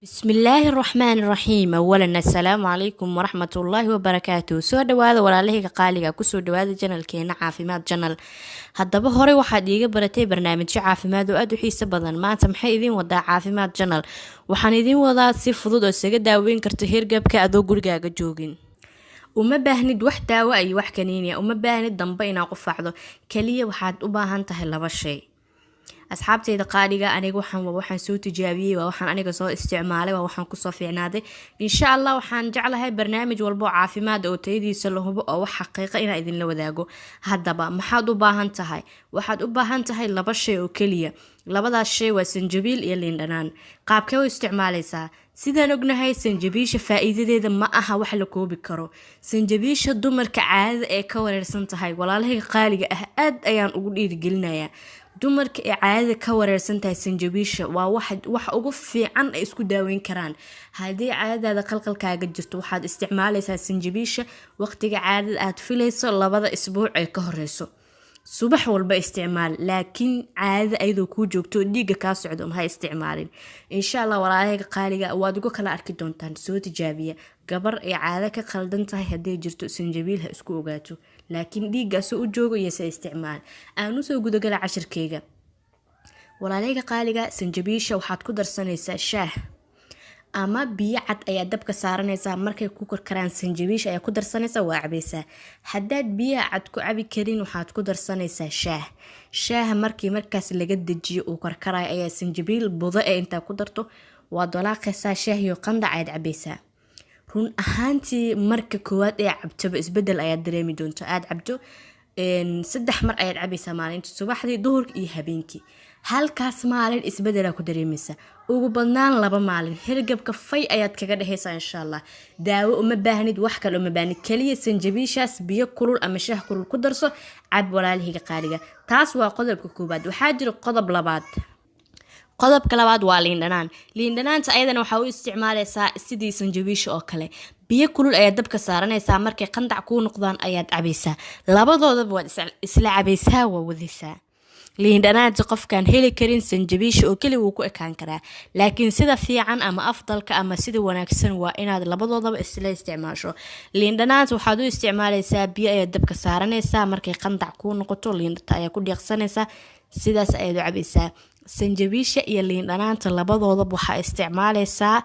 بسم الله الرحمن الرحيم اولا السلام عليكم ورحمة الله وبركاته soo dhawaada walaalahayga qaaliga kusoo dhawaada channelkeena caafimaad channel haddaba hore waxaad iiga baratay barnaamijyo caafimaad oo aad u xiiso badan maanta maxay idin wadaa caafimaad channel waxaan idin wadaa si fudud oo isaga daaweyn karto heergabka adoo gurigaaga joogin uma baahnid wax daawo ay wax kaniiniya uma baahnid dambe inaad qufacdo kaliya waxaad u baahan tahay laba shay asxaabteyda qaaliga aniga waxaan soo tijaabiyay waxaan aniga soo isticmaalay waxaan ku soo fiicnaaday insha Allah waxaan jeclahay barnaamij walbo caafimaad oo tayadiisa la hubo oo wax xaqiiqo ina idin la wadaago hadaba maxaad u baahan tahay waxaad u baahan tahay laba shay oo kaliya labadaas shay waa sanjabiil iyo liin dhanaan qaabkee u isticmaalaysaa sidaan ognahay sanjabiisha faa'iidadeeda ma aha wax la koobi karo sanjabiisha dumarka caadada ee ka wareersan tahay walaalahayga qaaliga ah aad ayaan ugu dhiirigelinayaa dumarka ee caadada ka wareersan tahay sanjabiisha waa wax ugu fiican ay isku daaweyn karaan hadii caadadaada qalqalkaaga jirto waxaad isticmaalaysaa sanjabiisha waqtiga caadada aad filayso labada isbuuc ee ka horeyso subax walba isticmaal laakiin caadada ayadoo ku joogto dhiiga ka socdo ma ha isticmaalin insha Allah walaalahayga qaaliga waad ugu kala arki doontaan soo tijaabiya gabar ee caado ka qaldan tahay hadii jirto sanjabiil ha isku ogaato laakiin dhiigaas u joogo iyo sa isticmaal aanu soo gudagal cashirkeyga walaalahayga qaaliga sanjabiisha waxaad ku darsanaysaa shaah ama biyo cad ayaa dabka saaranaysaa markay ku karkaraan sanjabiisha ayaa ku darsanaysaa waa cabaysaa haddaad biyaha cad ku cabi karin waxaad ku darsanaysaa shaaha markaas laga dejiyo uu karkarayo ayaa sanjabiil budo ee intaa ku darto waad walaaqaysaa shaahiyo qandac ayaad cabaysaa run ahaantii marka koowaad ee cabtaba isbedel ayaad dareemi doonto aad cabto 3 mar ayaad cabaysaa maalinta subaxdii duhurka iyo habeenkii halkaas maalin isbedel ku dareemaysa ugu badnaan 2 maalin hergabka fay ayaad kaga dhaxaysaa insha Allah daawo uma baahnid wax kale uma baahnid kaliya sanjabiishaas biyo kulul ama shaah kulul ku darso cab walaalahayga qaaliga taas waa qodobka koobaad waxaa jira qodobka labaad waa liin dhanaanta ayadana waxa u isticmaalaysaa sidii sanjabiisha oo kale biyo kulul ayaa dabka saaranaysaa markay qandac ku noqdaan ayaad cabaysaa labadoodaba waad isla cabaysaa waa wadaysaa liin dhanaanta qofkan heli karin sanjabiisha oo kaliya wuu ku ekaan karaa laakiin sida fiican ama afdalka ama sida wanaagsan waa inaad labadoodaba isla isticmaasho liin dhanaanta waxaad u isticmaalaysaa biyo ayaa dabka saaranaysaa markay qandac ku noqoto liinta ayaa ku dhiiqsanaysaa sidaas ayaad u cabaysaa sanjabiisha iyo liin dhanaanta labadoodaba waxaa isticmaalaysaa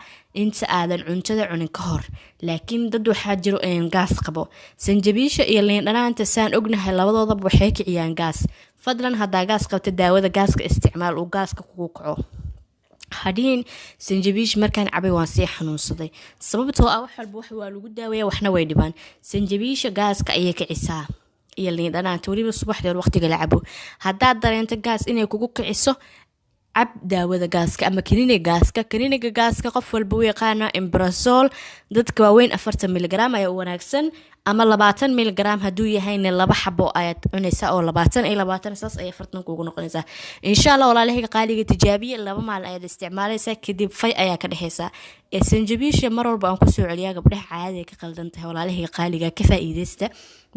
inta aadan cuntada cunin ka hor laakiin dad waxaa jiro gaas qabo sanjabiisha iyo liin dhanaanta saan ognahay labadoodaba waxay kiciyaan gaas fadlan hadaa gaas qabta daawada gaaska isticmaal uu gaaska kugu kaco hadhiin sanjabiish markaan cabay waan sii xanuunsaday sababtoo ah wax walba waa lagu daaweeyaa waxna way dhibaan sanjabiisha gaaska ayay kicisaa iyo liin dhanaanta waliba subaxdii waqtiga la cabo haddaad dareento gaas inay kugu kiciso cab daawada gaaska ama kaniiniga gaaska qof walba u yaqaana Imbrazol dadka waaweyn 40 mg ayaa u wanaagsan ama 20 mg haduu yahayna 2 xabo ayaad cunaysaa oo 20 saas ay 40 kugu noqonaysaa insha Allah walaalahayga qaaliga tijaabiye 2 maalin ayaad isticmaalaysaa kadib fay ayaa ka dhaxaysaa sanjabiisha mar walba aan ku soo celiyaa gabdhaha caadada ka qaldan tahay walaalahayga qaaliga ka faa'iideysta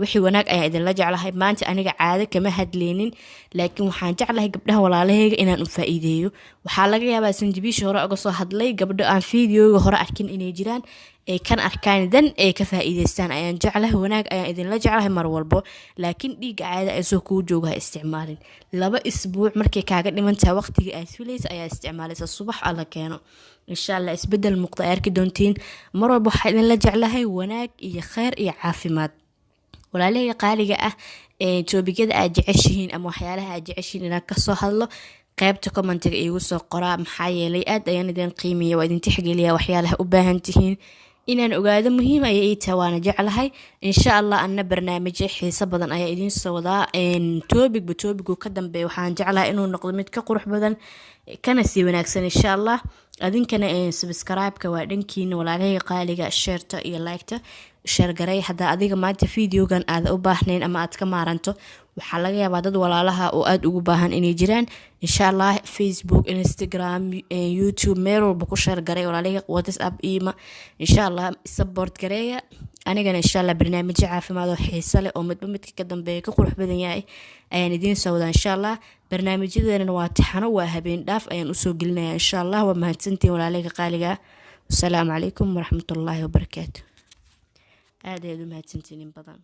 wixii wanaag ayaa idin la jeclahay maanta aniga caado kama hadleenin laakiin waxaan jeclahay gabdhaha walaalahayga inaan u faa'iideeyo waxaa laga yaabaa sanjabiisha hore uga soo hadlay gabdho aan fiidiyoga hore arkin inay jiraan ay kan arkaan dan ay ka faa'iideystaan ayaan jeclahay wanaag ayaan idin la jeclahay mar walbo laakiin dhiiga caada ay soo ku jooga isticmaalin 2 isbuuc markay kaaga dhimantaa waqtiga aad filayso ayaa isticmaalaysa subax alla keeno insha Allah isbedel muuqda arki doontiin mar walbo waxaan idin la jeclahay wanaag iyo khayr iyo caafimaad walaalahayga qaaliga ah toobigada aad jeceshihiin ama waxyaalaha aad jeceshihiin inaan ka soo hadlo qaybta commentiga iigu soo qoraa maxaa yeelay aad ayaan idin qiimeeyaa waa idin tixgeliyaa waxyaalaha u baahan tihiin inaan ogaado muhiim ay ii tahay waana jeclahay insha Allah anna barnaamijyo xiiso badan ayaa idin soo wadaa toobigu ka dambeeyo waxaan jeclahay inuu noqdo mid ka qurux badan kana sii wanaagsan insha Allah adinkana subscribe-ka waa dhankiina walaalahayga qaaliga share-ta iyo like-ta share garay hadaa adiga maanta videogan aad u baahnayn ama aad ka maaranto waxaa laga yaabaa dad walaalaha oo aad ugu baahan inay jiraan insha Allah Facebook Instagram YouTube meel walba ku share garay walaalahayga WhatsApp email insha Allah support gareeya anigana insha Allah barnaamij caafimaad oo xiiso leh oo midba midka ka dambeeyo ka qurux badan yahay ayaan idiin soo wadaa insha allah. barnaamijyadeena waa tixano, waa habeen dhaaf ayaan usoo gelinayaa insha allah. waa mahadsantiin walaaleyga qaaliga. wasalaamu calaykum waraxmatullaahi wabarakaatu. aad ayaad u mahadsantiin in badan.